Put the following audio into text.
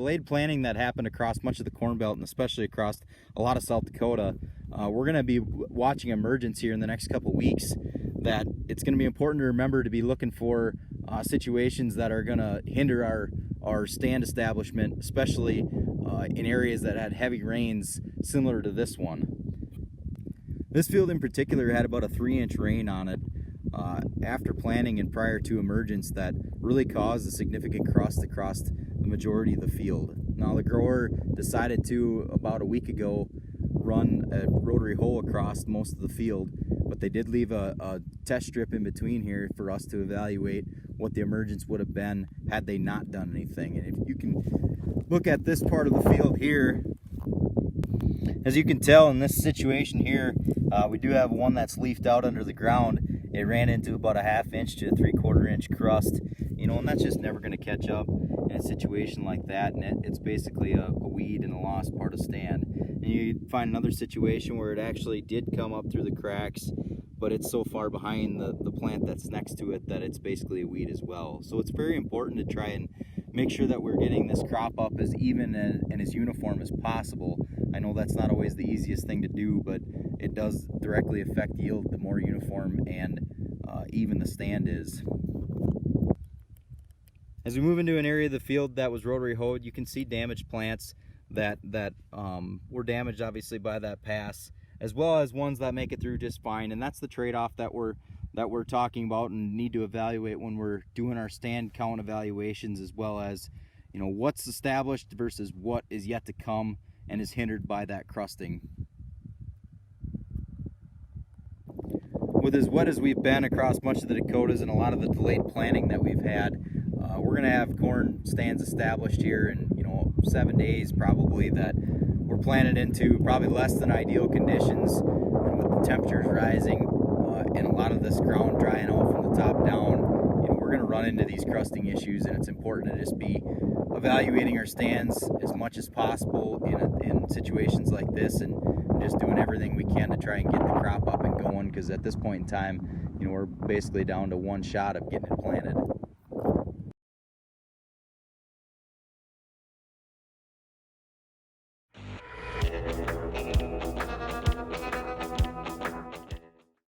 delayed planting that happened across much of the Corn Belt and especially across a lot of South Dakota, we're going to be watching emergence here in the next couple weeks. That it's going to be important to remember to be looking for situations that are going to hinder our stand establishment, especially in areas that had heavy rains similar to this one. This field in particular had about a 3-inch rain on it after planting and prior to emergence that really caused a significant crust across the majority of the field. Now the grower decided to, about a week ago, run a rotary hoe across most of the field, but they did leave a test strip in between here for us to evaluate what the emergence would have been had they not done anything. And if you can look at this part of the field here, as you can tell in this situation here, we do have one that's leafed out under the ground. It ran into about a 1/2 inch to a 3/4 inch crust, and that's just never going to catch up in a situation like that, and it's basically a weed and a lost part of stand. And you find another situation where it actually did come up through the cracks, but it's so far behind the plant that's next to it that it's basically a weed as well. So it's very important to try and make sure that we're getting this crop up as even and as uniform as possible. I know that's not always the easiest thing to do, but it does directly affect yield the more uniform and even the stand is. As we move into an area of the field that was rotary hoed, you can see damaged plants that were damaged obviously by that pass, as well as ones that make it through just fine. And that's the trade-off that we're talking about and need to evaluate when we're doing our stand count evaluations, as well as what's established versus what is yet to come and is hindered by that crusting. With as wet as we've been across much of the Dakotas and a lot of the delayed planting that we've had, we're going to have corn stands established here in 7 days probably, that we're planted into probably less than ideal conditions, and with the temperatures rising and a lot of this ground drying out from the top down, we're going to run into these crusting issues, and it's important to just be evaluating our stands as much as possible in situations like this, and just doing everything we can to try and get the crop up and going, because at this point in time, we're basically down to one shot of getting it planted.